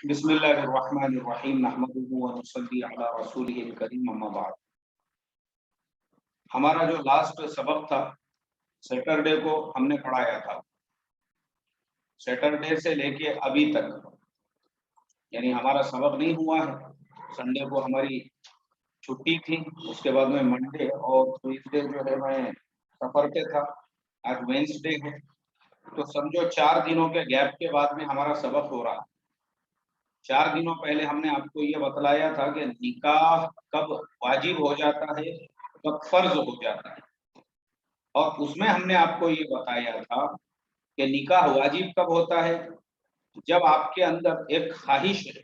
بسم اللہ الرحمن الرحیم نحمده ونصلی علی رسولہ الکریم اما بعد۔ ہمارا جو لاسٹ سبق تھا سیٹرڈے کو ہم نے پڑھایا تھا، سیٹرڈے سے لے کے ابھی تک یعنی ہمارا سبق نہیں ہوا ہے۔ سنڈے کو ہماری چھٹی تھی، اس کے بعد میں منڈے اور ٹیوزڈے جو ہے میں سفر پہ تھا، آج وینسڈے ہے، تو سمجھو 4 دنوں کے گیپ کے بعد میں ہمارا سبق ہو رہا۔ 4 دنوں پہلے ہم نے آپ کو یہ بتلایا تھا کہ نکاح کب واجب ہو جاتا ہے، کب فرض ہو جاتا ہے، اور اس میں ہم نے آپ کو یہ بتایا تھا کہ نکاح واجب کب ہوتا ہے، جب آپ کے اندر ایک خواہش ہے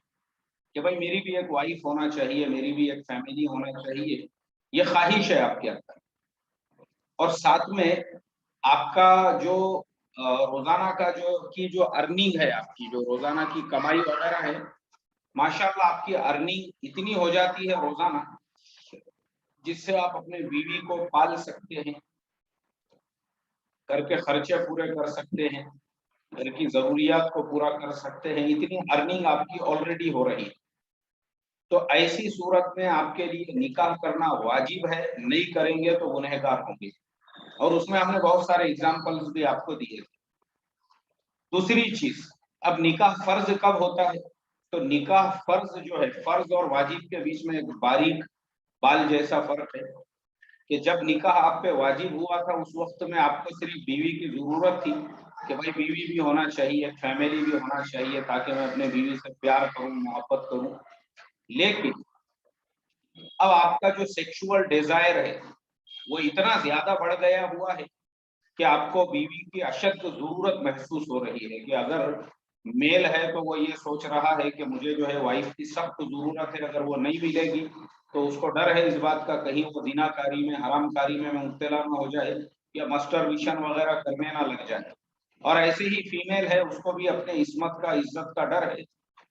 کہ بھائی میری بھی ایک وائف ہونا چاہیے، میری بھی ایک فیملی ہونا چاہیے، یہ خواہش ہے آپ کے اندر، اور ساتھ میں آپ کا جو روزانہ کا جو ارننگ ہے، آپ کی جو روزانہ کی کمائی وغیرہ ہے، ماشاءاللہ آپ کی ارننگ اتنی ہو جاتی ہے روزانہ جس سے آپ اپنے بیوی کو پال سکتے ہیں، گھر کے خرچے پورے کر سکتے ہیں، گھر کی ضروریات کو پورا کر سکتے ہیں، اتنی ارننگ آپ کی آلریڈی ہو رہی ہے۔ تو ایسی صورت میں آپ کے لیے نکاح کرنا واجب ہے، نہیں کریں گے تو گنہگار ہوں گے، اور اس میں ہم نے بہت سارے اگزامپلز بھی آپ کو دیے تھے۔ دوسری چیز، اب نکاح فرض کب ہوتا ہے؟ تو نکاح فرض جو ہے، فرض اور واجب کے بیچ میں ایک باریک بال جیسا فرق ہے کہ جب نکاح آپ پہ واجب ہوا تھا اس وقت میں آپ کو صرف بیوی کی ضرورت تھی کہ بھائی بیوی بھی ہونا چاہیے، فیملی بھی ہونا چاہیے، تاکہ میں اپنے بیوی سے پیار کروں، محبت کروں۔ لیکن اب آپ کا جو سیکشول ڈیزائر ہے وہ اتنا زیادہ بڑھ گیا ہوا ہے کہ آپ کو بیوی کی اشد ضرورت محسوس ہو رہی ہے، کہ اگر میل ہے تو وہ یہ سوچ رہا ہے کہ مجھے جو ہے وائف کی سخت ضرورت ہے، اگر وہ نہیں ملے گی تو اس کو ڈر ہے اس بات کا کہیں وہ زنا کاری میں، حرام کاری میں مبتلا نہ ہو جائے یا مسٹربیشن وغیرہ کرنے نہ لگ جائے۔ اور ایسے ہی فیمیل ہے، اس کو بھی اپنے عصمت کا، عزت کا ڈر ہے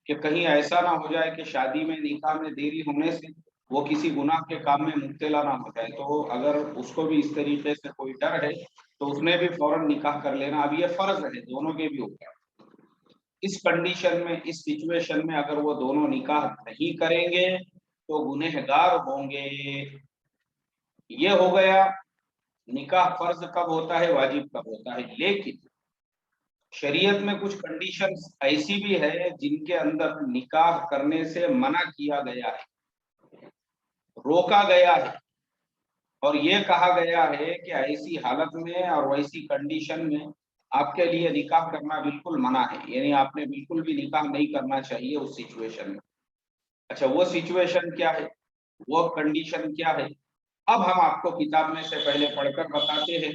کہ کہیں ایسا نہ ہو جائے کہ شادی میں، نکاح میں دیری ہونے سے وہ کسی گناہ کے کام میں مبتلا نہ ہو جائے۔ تو اگر اس کو بھی اس طریقے سے کوئی ڈر ہے تو اس نے بھی فوراً نکاح کر لینا، اب یہ فرض ہے دونوں کے بھی اوپر۔ اس کنڈیشن میں، اس سچویشن میں اگر وہ دونوں نکاح نہیں کریں گے تو گنہگار ہوں گے۔ یہ ہو گیا نکاح فرض کب ہوتا ہے، واجب کب ہوتا ہے۔ لیکن شریعت میں کچھ کنڈیشنز ایسی بھی ہے جن کے اندر نکاح کرنے سے منع کیا گیا ہے، روکا گیا ہے، اور یہ کہا گیا ہے کہ ایسی حالت میں اور ویسی کنڈیشن میں آپ کے لیے نکاح کرنا بالکل منع ہے، یعنی آپ نے بالکل بھی نکاح نہیں کرنا چاہیے اس سچویشن میں۔ اچھا، وہ سچویشن کیا ہے، وہ کنڈیشن کیا ہے، اب ہم آپ کو کتاب میں سے پہلے پڑھ کر بتاتے ہیں،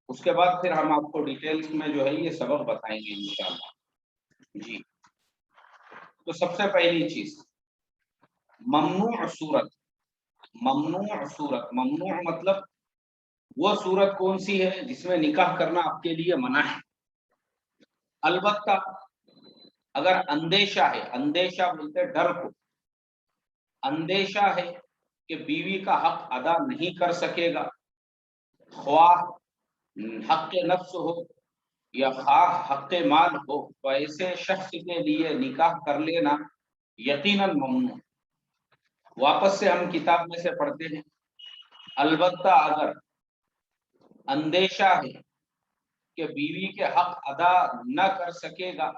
اس کے بعد پھر ہم آپ کو ڈیٹیلز میں جو ہے یہ سبق بتائیں گے انشاءاللہ۔ جی، تو سب سے پہلی چیز، ممنوع صورت۔ ممنوع صورت، ممنوع مطلب وہ صورت کون سی ہے جس میں نکاح کرنا آپ کے لیے منع ہے۔ البتہ اگر اندیشہ ہے، اندیشہ بولتے ڈر کو، اندیشہ ہے کہ بیوی کا حق ادا نہیں کر سکے گا، خواہ حق نفس ہو یا خواہ حق مال ہو، تو ایسے شخص کے لیے نکاح کر لینا یقیناً ممنوع۔ واپس سے ہم کتاب میں سے پڑھتے ہیں، البتہ اگر اندیشہ ہے کہ بیوی کے حق ادا نہ کر سکے گا،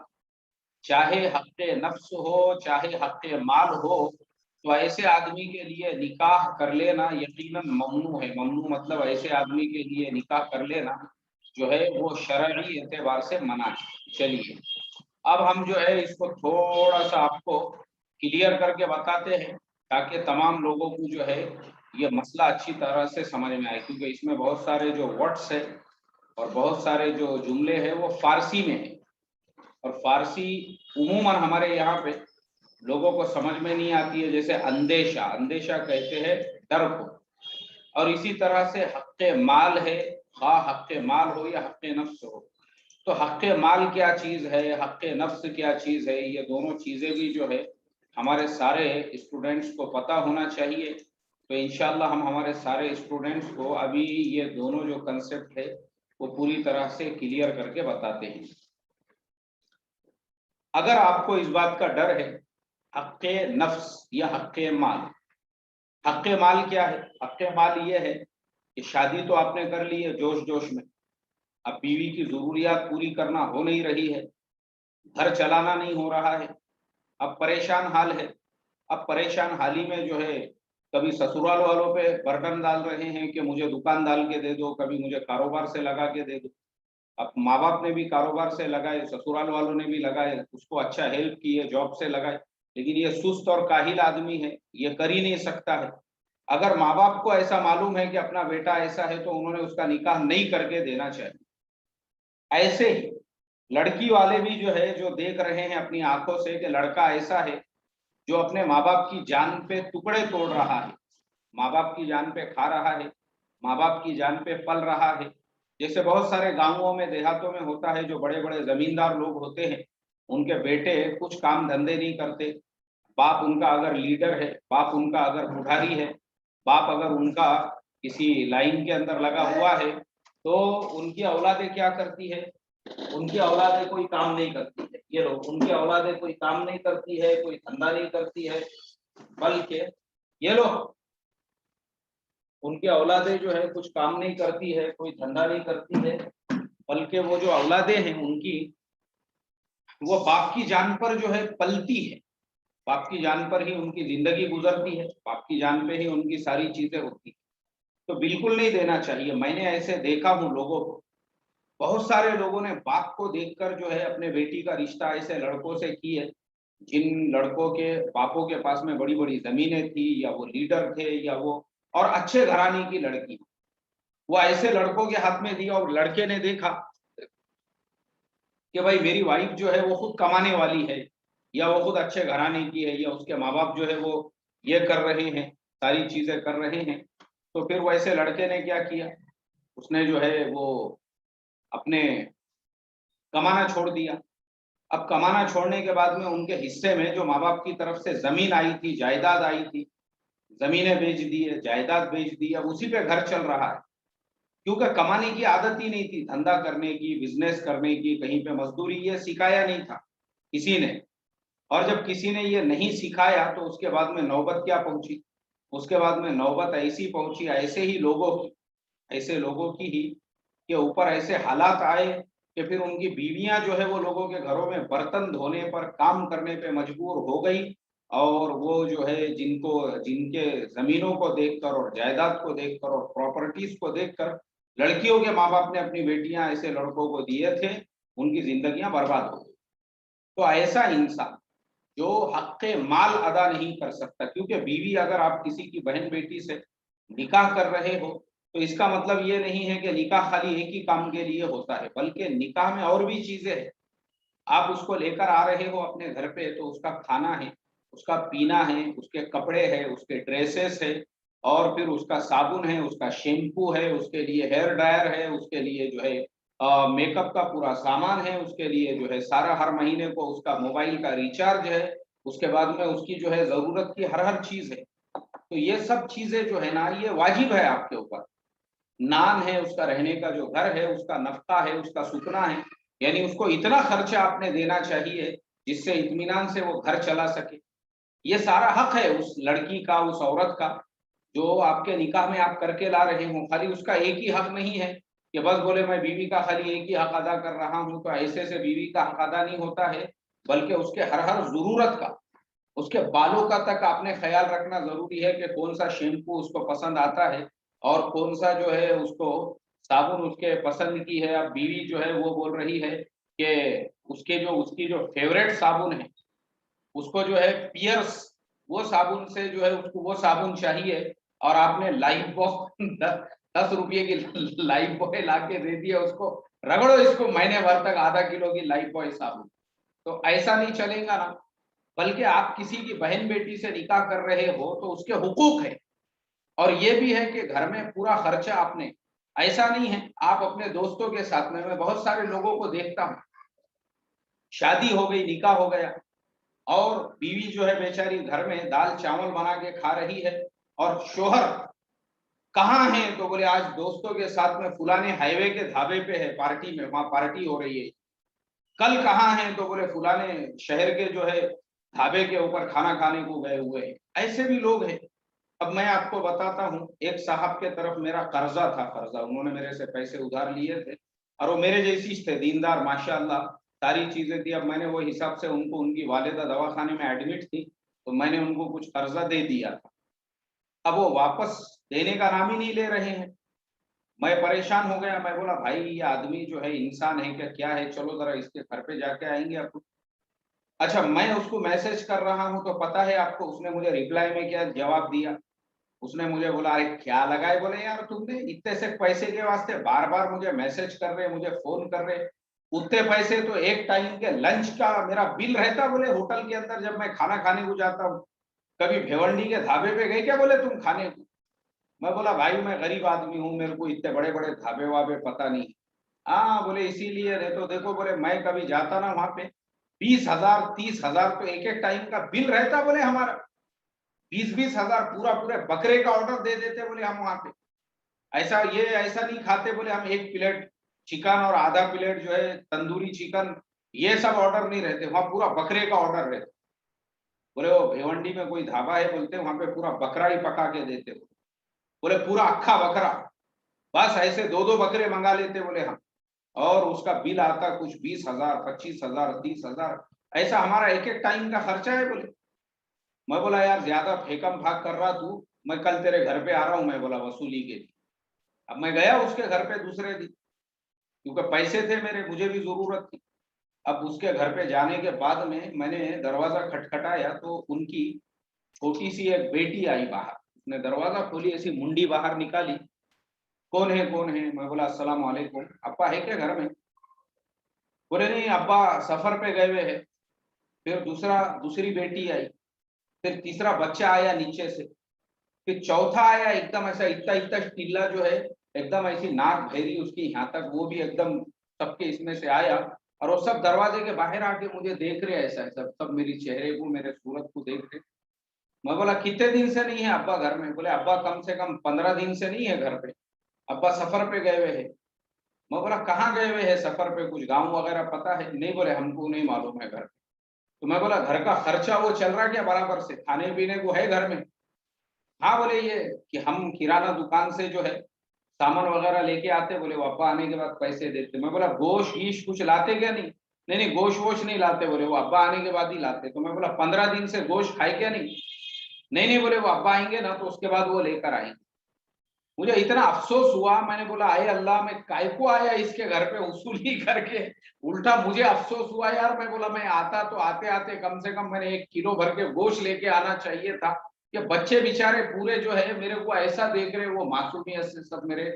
چاہے حق نفس ہو چاہے حق مال ہو، تو ایسے آدمی کے لیے نکاح کر لینا یقیناً ممنوع ہے۔ ممنوع مطلب ایسے آدمی کے لیے نکاح کر لینا جو ہے وہ شرعی اعتبار سے منع ہے۔ چلیے اب ہم جو ہے اس کو تھوڑا سا آپ کو کلیئر کر کے بتاتے ہیں تاکہ تمام لوگوں کو جو ہے یہ مسئلہ اچھی طرح سے سمجھ میں آئے، کیونکہ اس میں بہت سارے جو ورڈس ہے اور بہت سارے جو جملے ہیں وہ فارسی میں ہیں، اور فارسی عموماً ہمارے یہاں پہ لوگوں کو سمجھ میں نہیں آتی ہے، جیسے اندیشہ، اندیشہ کہتے ہیں ڈر کو، اور اسی طرح سے حق مال ہے، خواہ حق مال ہو یا حق نفس ہو۔ تو حق مال کیا چیز ہے، حق نفس کیا چیز ہے، یہ دونوں چیزیں بھی جو ہے ہمارے سارے اسٹوڈنٹس کو پتہ ہونا چاہیے۔ تو انشاءاللہ ہم ہمارے سارے اسٹوڈنٹس کو ابھی یہ دونوں جو کنسپٹ ہے وہ پوری طرح سے کلیئر کر کے بتاتے ہیں۔ اگر آپ کو اس بات کا ڈر ہے حق نفس یا حق مال، حق مال کیا ہے؟ حق مال یہ ہے کہ شادی تو آپ نے کر لی ہے جوش جوش میں، اب بیوی کی ضروریات پوری کرنا ہو نہیں رہی ہے، گھر چلانا نہیں ہو رہا ہے، اب پریشان حال ہے۔ اب پریشان حالی میں جو ہے کبھی سسرال والوں پہ برڈن ڈال رہے ہیں کہ مجھے دکان ڈال کے دے دو، کبھی مجھے کاروبار سے لگا کے دے دو۔ اب ماں باپ نے بھی کاروبار سے لگائے، سسرال والوں نے بھی لگائے، اس کو اچھا ہیلپ کی ہے، جاب سے لگائے، لیکن یہ سست اور کاہل آدمی ہے، یہ کر ہی نہیں سکتا ہے۔ اگر ماں باپ کو ایسا معلوم ہے کہ اپنا بیٹا ایسا ہے تو انہوں نے اس کا نکاح نہیں کر کے دینا چاہیے۔ ایسے ہی لڑکی والے بھی جو ہے جو دیکھ رہے ہیں اپنی آنکھوں سے کہ لڑکا ایسا ہے جو اپنے ماں باپ کی جان پہ ٹکڑے توڑ رہا ہے، ماں باپ کی جان پہ کھا رہا ہے، ماں باپ کی جان پہ پل رہا ہے۔ جیسے بہت سارے گاؤں میں دیہاتوں میں ہوتا ہے، جو بڑے بڑے زمیندار لوگ ہوتے ہیں ان کے بیٹے کچھ کام دھندے نہیں کرتے، باپ ان کا اگر لیڈر ہے، باپ ان کا اگر بڑھاری ہے، باپ اگر ان کا کسی لائن کے اندر لگا ہوا ہے، تو ان کی اولادیں کیا کرتی ہے؟ ان کی اولادیں کوئی کام نہیں کرتی ہے، یہ لوگ ان کی اولادیں کوئی کام نہیں کرتی ہے، کوئی دھندا نہیں کرتی ہے، بلکہ یہ لوگ ان کی اولادیں جو ہے کچھ کام نہیں کرتی ہے، کوئی دھندا نہیں کرتی ہے، بلکہ وہ جو اولادیں ہیں ان کی وہ باپ کی جان پر جو ہے پلتی ہے، باپ کی جان پر ہی ان کی زندگی گزرتی ہے، باپ کی جان پہ ہی ان کی ساری چیزیں ہوتی ہیں۔ تو بالکل نہیں دینا چاہیے۔ میں نے ایسے دیکھا ہوں لوگوں کو، بہت سارے لوگوں نے باپ کو دیکھ کر جو ہے اپنے بیٹی کا رشتہ ایسے لڑکوں سے کی ہے جن لڑکوں کے باپوں کے پاس میں بڑی بڑی زمینیں تھی، یا وہ لیڈر تھے، یا وہ اور اچھے گھرانے کی لڑکی، وہ ایسے لڑکوں کے ہاتھ میں دی اور لڑکے نے دیکھا کہ بھائی میری وائف جو ہے وہ خود کمانے والی ہے، یا وہ خود اچھے گھرانے کی ہے، یا اس کے ماں باپ جو ہے وہ یہ کر رہے ہیں، ساری چیزیں کر رہے ہیں، تو پھر ویسے لڑکے نے کیا کیا؟ اس نے جو ہے وہ اپنے کمانا چھوڑ دیا۔ اب کمانا چھوڑنے کے بعد میں ان کے حصے میں جو ماں باپ کی طرف سے زمین آئی تھی، جائیداد آئی تھی، زمینیں بیچ دی ہے، جائیداد بیچ دی، اب اسی پہ گھر چل رہا ہے، کیونکہ کمانے کی عادت ہی نہیں تھی، دھندا کرنے کی، بزنس کرنے کی، کہیں پہ مزدوری، یہ سکھایا نہیں تھا کسی نے۔ اور جب کسی نے یہ نہیں سکھایا تو اس کے بعد میں نوبت کیا پہنچی؟ اس کے بعد میں نوبت ایسی پہنچی ایسے ہی لوگوں کی، ایسے لوگوں کی ہی کہ اوپر ایسے حالات آئے کہ پھر ان کی بیویاں جو ہے وہ لوگوں کے گھروں میں برتن دھونے پر، کام کرنے پہ مجبور ہو گئی، اور وہ جو ہے جن کے زمینوں کو دیکھ کر اور جائیداد کو دیکھ کر اور پراپرٹیز کو دیکھ کر لڑکیوں کے ماں باپ نے اپنی بیٹیاں ایسے لڑکوں کو دیے تھے، ان کی زندگیاں برباد ہو گئی۔ تو ایسا انسان جو حق مال ادا نہیں کر سکتا، کیونکہ بیوی اگر آپ کسی کی بہن بیٹی سے نکاح کر رہے ہو تو اس کا مطلب یہ نہیں ہے کہ نکاح خالی ایک ہی کام کے لیے ہوتا ہے، بلکہ نکاح میں اور بھی چیزیں ہیں۔ آپ اس کو لے کر آ رہے ہو اپنے گھر پہ تو اس کا کھانا ہے، اس کا پینا ہے، اس کے کپڑے ہے، اس کے ڈریسز ہے، اور پھر اس کا صابن ہے، اس کا شیمپو ہے، اس کے لیے ہیئر ڈرائر ہے، اس کے لیے جو ہے میک اپ کا پورا سامان ہے، اس کے لیے جو ہے سارا ہر مہینے کو اس کا موبائل کا ریچارج ہے، اس کے بعد میں اس کی جو ہے ضرورت کی ہر چیز ہے۔ تو یہ سب چیزیں جو ہے نا یہ واجب ہے آپ کے اوپر۔ نان ہے، اس کا رہنے کا جو گھر ہے، اس کا نفقہ ہے، اس کا سکنا ہے، یعنی اس کو اتنا خرچہ آپ نے دینا چاہیے جس سے اطمینان سے وہ گھر چلا سکے۔ یہ سارا حق ہے اس لڑکی کا، اس عورت کا جو آپ کے نکاح میں آپ کر کے لا رہے ہوں۔ خالی اس کا ایک ہی حق نہیں ہے کہ بس بولے میں بیوی کا خالی ایک ہی حق ادا کر رہا ہوں، تو ایسے سے بیوی کا حق ادا نہیں ہوتا ہے، بلکہ اس کے ہر ضرورت کا، اس کے بالوں کا تک آپ نے خیال رکھنا ضروری ہے کہ کون سا شیمپو اس کو پسند آتا ہے، اور کون سا جو ہے اس کو صابن اس کے پسند کی ہے۔ اب بیوی جو ہے وہ بول رہی ہے کہ اس کی جو فیوریٹ صابن ہے، اس کو جو ہے پیئرس، وہ صابن سے جو ہے اس کو وہ صابن چاہیے، اور آپ نے لائف بوائے 10 روپے کی لائف بوائے لا کے دے دیا اس کو، رگڑو اس کو مہینے بھر تک ½ کلو کی لائف بوائے صابن۔ تو ایسا نہیں چلے گا نا، بلکہ آپ کسی کی بہن بیٹی سے نکاح کر رہے ہو تو اس کے حقوق ہے، اور یہ بھی ہے کہ گھر میں پورا خرچہ آپ نے، ایسا نہیں ہے آپ اپنے دوستوں کے ساتھ میں بہت سارے لوگوں کو دیکھتا ہوں، شادی ہو گئی، نکاح ہو گیا، اور بیوی جو ہے بیچاری گھر میں دال چاول بنا کے کھا رہی ہے، اور شوہر کہاں ہے تو بولے آج دوستوں کے ساتھ میں فلانے ہائی وے کے دھابے پہ ہے، پارٹی میں، وہاں پارٹی ہو رہی ہے۔ کل کہاں ہیں تو بولے فلانے شہر کے جو ہے ڈھابے کے اوپر کھانا کھانے کو گئے ہوئے ہیں. ایسے بھی لوگ ہیں. اب میں آپ کو بتاتا ہوں، ایک صاحب کے طرف میرا قرضہ تھا، انہوں نے میرے سے پیسے ادھار لیے تھے اور وہ میرے جیسی تھے، دیندار ماشاء اللہ، ساری چیزیں تھی. اب میں نے وہ حساب سے ان کو، ان کی والدہ دواخانے میں ایڈمٹ تھی تو میں نے ان کو کچھ قرضہ دے دیا تھا. اب وہ واپس دینے کا نام ہی نہیں لے رہے ہیں. میں پریشان ہو گیا. میں بولا بھائی یہ آدمی جو ہے انسان ہے کیا ہے، چلو ذرا اس کے گھر پہ جا کے آئیں گے آپ. اچھا میں اس کو میسج کر رہا ہوں تو پتا ہے آپ کو اس نے مجھے ریپلائی میں کیا جواب دیا؟ اس نے مجھے بولا ارے کیا لگائے، بولے یار تم نے اتنے سے پیسے کے واسطے بار بار مجھے میسج کر رہے، مجھے فون کر رہے، اتنے پیسے تو ایک ٹائم کے لنچ کا میرا بل رہتا. بولے ہوٹل کے اندر جب میں کھانا کھانے کو جاتا ہوں، کبھی بھیونڈی کے ڈھابے پہ گئے کیا بولے تم کھانے کو؟ میں بولا بھائی میں غریب آدمی ہوں، میرے کو اتنے بڑے بڑے ڈھابے وابے پتہ نہیں. ہاں بولے اسی لیے دیکھو بولے میں کبھی جاتا نا وہاں پہ 20,000 30,000 تو ایک ایک ٹائم کا بل رہتا. بولے ہمارا 20,000 پورے بکرے کا آرڈر دے دیتے بولے ہم وہاں پہ. ایسا نہیں کھاتے بولے ہم ایک پلیٹ چکن اور آدھا پلیٹ جو ہے تندوری چکن، یہ سب آرڈر نہیں رہتے وہاں، پورا بکرے کا آرڈر رہتا. بولے وہ بھیونڈی میں کوئی ڈھابا ہے بولتے وہاں پہ پورا بکرا ہی پکا کے دیتے. بولے پورا اکھا بکرا، بس ایسے 2 بکرے منگا لیتے بولے ہم، اور اس کا بل آتا کچھ 20,000 25,000 30,000. ایسا ہمارا ایک ایک ٹائم کا خرچہ ہے بولے. میں بولا یار زیادہ پھیکم بھاگ کر رہا تو، میں کل تیرے گھر پہ آ رہا ہوں، میں بولا وصولی کے لیے. اب میں گیا اس کے گھر پہ دوسرے دن، کیونکہ پیسے تھے میرے، مجھے بھی ضرورت تھی. اب اس کے گھر پہ جانے کے بعد میں نے دروازہ کھٹکھٹایا تو ان کی چھوٹی سی ایک بیٹی آئی باہر. اس نے دروازہ کھولی، ایسی منڈی باہر نکالی، کون ہے کون ہے؟ میں بولا السلام علیکم، ابا ہے کیا گھر میں؟ بولے نہیں ابا سفر پہ گئے ہوئے ہیں. پھر دوسری بیٹی آئی، پھر تیسرا بچہ آیا نیچے سے، پھر چوتھا آیا ایک دم ایسا اتنا ٹلا جو ہے ایک دم ایسی ناک بھیری اس کی یہاں تک، وہ بھی ایک دم سب کے اس میں سے آیا اور وہ سب دروازے کے باہر آ کے مجھے دیکھ رہے ایسا سب میری چہرے کو، میرے صورت کو دیکھ رہے. میں بولا کتنے دن سے نہیں ہے ابا گھر میں؟ بولے ابا کم سے کم 15 دن سے نہیں ہے گھر پہ، ابا سفر پہ گئے ہوئے ہیں. میں بولا کہاں گئے ہوئے ہیں سفر پہ، کچھ گاؤں وغیرہ پتا ہے؟ نہیں بولے ہم کو نہیں معلوم ہے گھر. تو میں بولا گھر کا خرچہ وہ چل رہا کیا برابر سے، کھانے پینے کو ہے گھر میں؟ ہاں بولے یہ کہ ہم کرانہ دکان سے جو ہے سامان وغیرہ لے کے آتے، بولے وہ ابا آنے کے بعد پیسے دیتے. میں بولا گوشت گیش کچھ لاتے کیا؟ نہیں گوشت ووش نہیں لاتے، بولے وہ ابا آنے کے بعد ہی لاتے. تو میں بولا 15 دن سے گوشت کھائے کیا؟ نہیں بولے وہ ابا آئیں گے نا تو اس کے بعد وہ لے کر آئیں گے. مجھے اتنا افسوس ہوا، میں نے بولا اے اللہ میں کائے کو آیا اس کے گھر پہ وصولی کر کے، الٹا مجھے افسوس ہوا یار. میں بولا میں آتا تو آتے کم سے کم میں نے 1 کلو بھر کے گوشت لے کے آنا چاہیے تھا. کہ بچے بیچارے پورے جو ہے میرے کو ایسا دیکھ رہے، وہ معصومیت سے سب میرے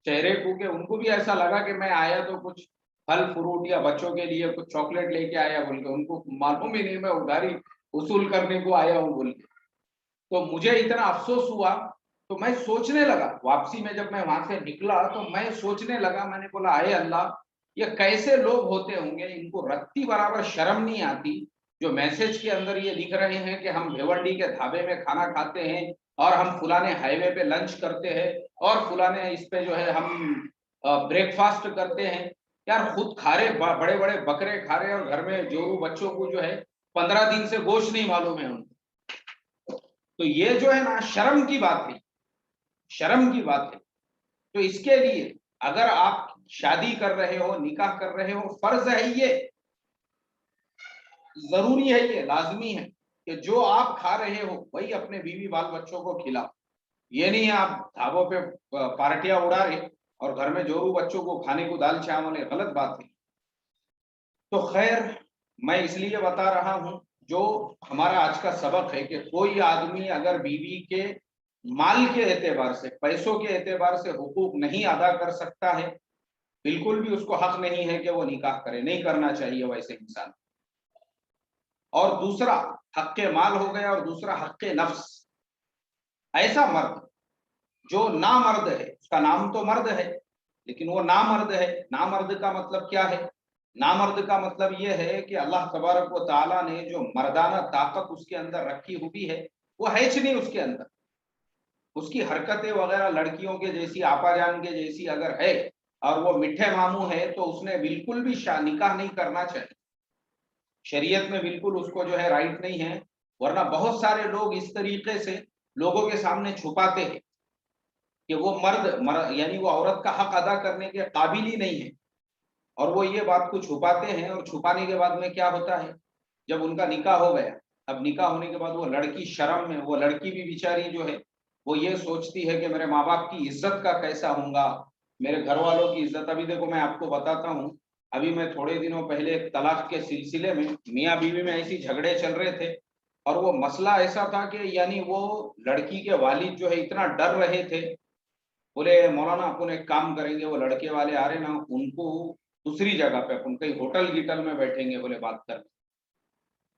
چہرے کو، کہ ان کو بھی ایسا لگا کہ میں آیا تو کچھ پھل فروٹ یا بچوں کے لیے کچھ چاکلیٹ لے کے آیا بول کے، ان کو معلوم ہی نہیں میں ادھاری وصول کرنے کو آیا ہوں بول کے. تو مجھے اتنا افسوس ہوا تو میں سوچنے لگا، واپسی میں جب میں وہاں سے نکلا تو میں سوچنے لگا، میں نے بولا اے اللہ یہ کیسے لوگ ہوتے ہوں گے، ان کو رتی برابر شرم نہیں آتی جو میسج کے اندر یہ لکھ رہے ہیں کہ ہم بھیونڈی کے ڈھابے میں کھانا کھاتے ہیں اور ہم فلانے ہائی وے پہ لنچ کرتے ہیں اور فلانے اس پہ جو ہے ہم بریک فاسٹ کرتے ہیں. یار خود کھا رہے بڑے بڑے بکرے کھا رہے اور گھر میں جورو بچوں کو جو ہے 15 دن سے گوشت نہیں معلوم ہے ان کو. تو یہ جو ہے نا شرم کی بات ہے، شرم کی بات ہے. تو اس کے لیے اگر آپ شادی کر رہے ہو، نکاح کر رہے ہو، فرض ہے یہ، ضروری ہے، یہ لازمی ہے کہ جو آپ کھا رہے ہو وہی اپنے بیوی بال بچوں کو کھلاؤ. یہ نہیں ہے آپ ڈھابوں پہ پارٹیاں اڑا رہے اور گھر میں جورو بچوں کو کھانے کو دال چاول ہے، غلط بات ہے. تو خیر میں اس لیے بتا رہا ہوں، جو ہمارا آج کا سبق ہے کہ کوئی آدمی اگر بیوی کے مال کے اعتبار سے، پیسوں کے اعتبار سے حقوق نہیں ادا کر سکتا ہے، بالکل بھی اس کو حق نہیں ہے کہ وہ نکاح کرے، نہیں کرنا چاہیے ویسے انسان. اور دوسرا حق مال ہو گیا، اور دوسرا حق نفس. ایسا مرد جو نامرد ہے، اس کا نام تو مرد ہے لیکن وہ نامرد ہے. نامرد کا مطلب کیا ہے؟ نامرد کا مطلب یہ ہے کہ اللہ تبارک و تعالیٰ نے جو مردانہ طاقت اس کے اندر رکھی ہوئی ہے وہ ہے نہیں اس کے اندر. اس کی حرکتیں وغیرہ لڑکیوں کے جیسی، آپا جان کے جیسی اگر ہے اور وہ میٹھے ماموں ہے تو اس نے بالکل بھی نکاح نہیں کرنا چاہیے. شریعت میں بالکل اس کو جو ہے رائٹ نہیں ہے. ورنہ بہت سارے لوگ اس طریقے سے لوگوں کے سامنے چھپاتے ہیں کہ وہ مرد یعنی وہ عورت کا حق ادا کرنے کے قابل ہی نہیں ہے، اور وہ یہ بات کو چھپاتے ہیں. اور چھپانے کے بعد میں کیا ہوتا ہے، جب ان کا نکاح ہو گیا، اب نکاح ہونے کے بعد وہ لڑکی شرم میں، وہ لڑکی بھی بیچاری جو ہے وہ یہ سوچتی ہے کہ میرے ماں باپ کی عزت کا کیسا ہوں گا، میرے گھر والوں کی عزت. ابھی دیکھو میں آپ کو بتاتا ہوں، ابھی میں تھوڑے دنوں پہلے طلاق کے سلسلے میں میاں بیوی میں ایسی جھگڑے چل رہے تھے، اور وہ مسئلہ ایسا تھا کہ یعنی وہ لڑکی کے والد جو ہے اتنا ڈر رہے تھے. بولے مولانا اپن ایک کام کریں گے، وہ لڑکے والے آ رہے نا ان کو دوسری جگہ پہ اپن کہیں ہوٹل گیٹل میں بیٹھیں گے بولے بات کرنے.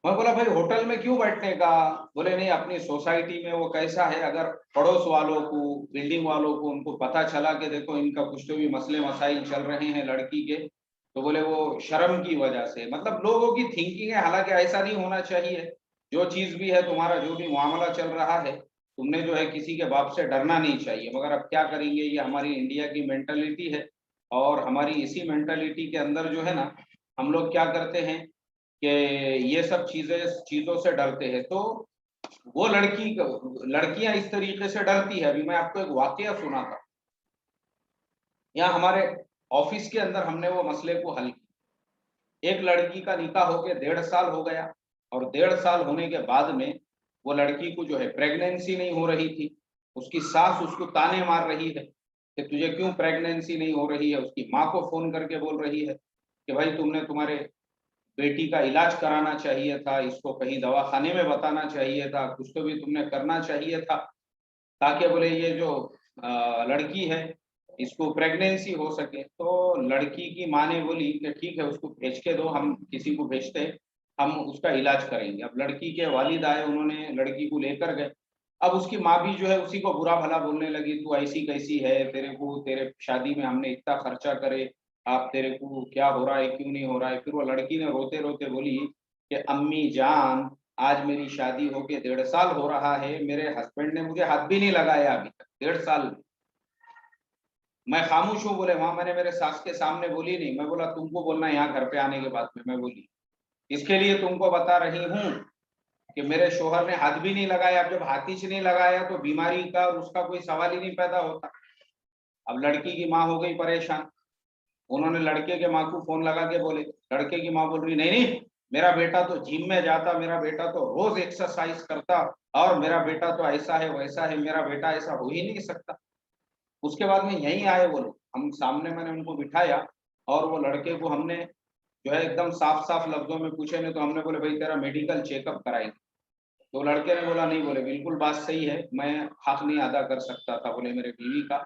میں بولا بھائی ہوٹل میں کیوں بیٹھنے کا؟ بولے نہیں اپنی سوسائٹی میں وہ کیسا ہے، اگر پڑوس والوں کو بلڈنگ والوں کو ان کو پتا چلا کہ دیکھو ان کا کچھ تو بھی مسئلے مسائل چل رہے ہیں لڑکی کے، تو بولے وہ شرم کی وجہ سے. مطلب لوگوں کی تھنکنگ ہے، حالانکہ ایسا نہیں ہونا چاہیے. جو چیز بھی ہے تمہارا جو بھی معاملہ چل رہا ہے، تم نے جو ہے کسی کے باپ سے ڈرنا نہیں چاہیے. مگر اب کیا کریں گے، یہ ہماری انڈیا کی مینٹلٹی ہے، اور ہماری اسی مینٹلٹی کے اندر جو ہے نا ہم لوگ کیا کرتے ہیں کہ یہ سب چیزوں سے ڈرتے ہیں. تو وہ لڑکیاں اس طریقے سے ڈرتی ہے. ابھی میں آپ کو ایک واقعہ سناتا ہوں. یہاں ہمارے آفس کے اندر ہم نے وہ مسئلے کو حل کیا. ایک لڑکی کا نکاح ہو کے 1.5 سال ہو گیا، اور 1.5 سال ہونے کے بعد میں وہ لڑکی کو جو ہے پریگنینسی نہیں ہو رہی تھی. اس کی ساس اس کو تانے مار رہی ہے کہ تجھے کیوں پریگنینسی نہیں ہو رہی ہے. اس کی ماں کو فون کر کے بول رہی ہے کہ بھائی تم نے تمہارے بیٹی کا علاج کرانا چاہیے تھا، اس کو کہیں دواخانے میں بتانا چاہیے تھا، کچھ تو بھی تم نے کرنا چاہیے تھا تاکہ بولے یہ جو لڑکی ہے اس کو پریگنینسی ہو سکے. تو لڑکی کی ماں نے بولی کہ ٹھیک ہے اس کو بھیج کے دو، ہم کسی کو بھیجتے ہیں، ہم اس کا علاج کریں گے. اب لڑکی کے والد آئے، انہوں نے لڑکی کو لے کر گئے. اب اس کی ماں بھی جو ہے اسی کو برا بھلا بولنے لگی، تو ایسی کیسی ہے، تیرے شادی میں ہم نے اتنا خرچہ کرے، آپ تیرے کو کیا ہو رہا ہے، کیوں نہیں ہو رہا ہے. پھر وہ لڑکی نے روتے روتے بولی کہ امی جان آج میری شادی ہو کے 1.5 سال ہو رہا ہے، میرے ہسبینڈ نے مجھے ہاتھ بھی نہیں لگایا ابھی تک 1.5 سال میں خاموش ہوں. بولے وہاں میں نے میرے ساس کے سامنے بولی نہیں. میں بولا تم کو بولنا یہاں گھر پہ آنے کے بعد میں بولی اس کے لیے تم کو بتا رہی ہوں کہ میرے شوہر نے ہاتھ بھی نہیں لگایا. اب جب ہاتھ ہی نہیں لگایا تو بیماری کا اس کا کوئی سوال ہی نہیں پیدا ہوتا. اب لڑکی کی ماں ہو گئی پریشان. انہوں نے لڑکے کے ماں کو فون لگا کے بولے، لڑکے کی ماں بول رہی نہیں میرا بیٹا تو جم میں جاتا، میرا بیٹا تو روز ایکسرسائز کرتا، اور میرا بیٹا تو ایسا ہے ویسا ہے، میرا بیٹا ایسا ہو ہی نہیں سکتا. اس کے بعد میں یہیں آئے وہ لوگ، ہم سامنے میں نے ان کو بٹھایا، اور وہ لڑکے کو ہم نے جو ہے ایک دم صاف صاف لفظوں میں پوچھے نہیں تو ہم نے بولے بھائی تیرا میڈیکل چیک اپ کرائیں. تو لڑکے نے بولا نہیں، بولے بالکل بات صحیح ہے، میں حق نہیں ادا کر سکتا تھا بولے میرے بیوی کا،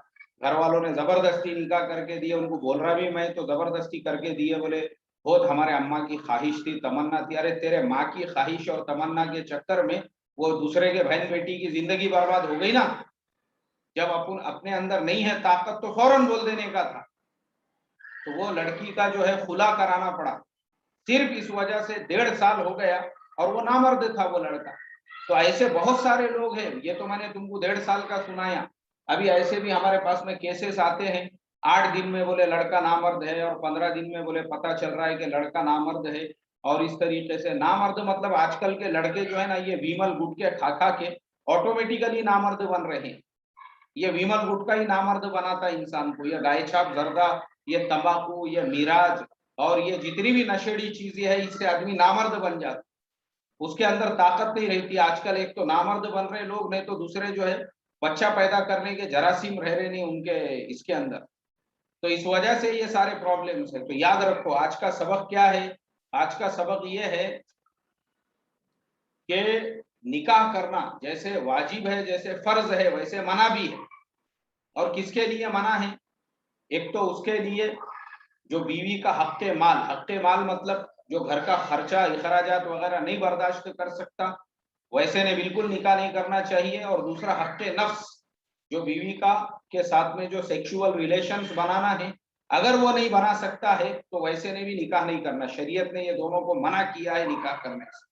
گھر والوں نے زبردستی نکاح کر کے دیے، ان کو بول رہا بھی میں تو زبردستی کر کے دیے. بولے بہت ہمارے اماں کی خواہش تھی، تمنا تھی. ارے تیرے ماں کی خواہش اور تمنا کے چکر میں وہ دوسرے کے بہن بیٹی کی زندگی برباد ہو گئی نا. جب اپنے اندر نہیں ہے طاقت تو فوراً بول دینے کا تھا. تو وہ لڑکی کا جو ہے خلا کرانا پڑا صرف اس وجہ سے. 1.5 سال ہو گیا اور وہ نامرد تھا وہ لڑکا. تو ایسے بہت سارے لوگ ہیں. یہ تو میں نے تم کو 1.5 سال کا سنایا. ابھی ایسے بھی ہمارے پاس میں کیسز آتے ہیں 8 دن میں بولے لڑکا نامرد ہے، اور 15 دن میں بولے پتا چل رہا ہے کہ لڑکا نامرد ہے. اور اس طریقے سے نامرد مطلب آج کل کے لڑکے جو ہے نا یہ ویمل گٹکے کھا کھا کے آٹومیٹیکلی نامرد بن رہے ہیں. یہ ویمل گٹکا ہی نامرد بناتا ہے انسان کو. یہ گائے چھاپ زردہ، یہ تمباکو، یہ میراج اور یہ جتنی بھی نشیڑی چیزیں ہیں اس سے آدمی نامرد بن جاتا. اس کے اندر طاقت نہیں رہتی. آج کل ایک تو نامرد بن رہے لوگ، نہیں تو دوسرے جو ہے بچہ پیدا کرنے کے جراثیم رہ رہے نہیں ان کے اس کے اندر. تو اس وجہ سے یہ سارے پرابلمس ہیں. تو یاد رکھو آج کا سبق کیا ہے. آج کا سبق یہ ہے کہ نکاح کرنا جیسے واجب ہے، جیسے فرض ہے، ویسے منع بھی ہے. اور کس کے لیے منع ہے؟ ایک تو اس کے لیے جو بیوی کا حق مال مطلب جو گھر کا خرچہ اخراجات وغیرہ نہیں برداشت کر سکتا، ویسے نے بالکل نکاح نہیں کرنا چاہیے. اور دوسرا حق نفس، جو بیوی کا کے ساتھ میں جو سیکشول ریلیشنز بنانا ہے اگر وہ نہیں بنا سکتا ہے تو ویسے نے بھی نکاح نہیں کرنا. شریعت نے یہ دونوں کو منع کیا ہے نکاح کرنے سے.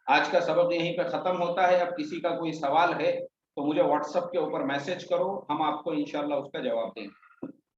آج کا سبق یہیں پہ ختم ہوتا ہے. اب کسی کا کوئی سوال ہے تو مجھے واٹس ایپ کے اوپر میسج کرو، ہم آپ کو انشاءاللہ اس کا جواب دیں گے.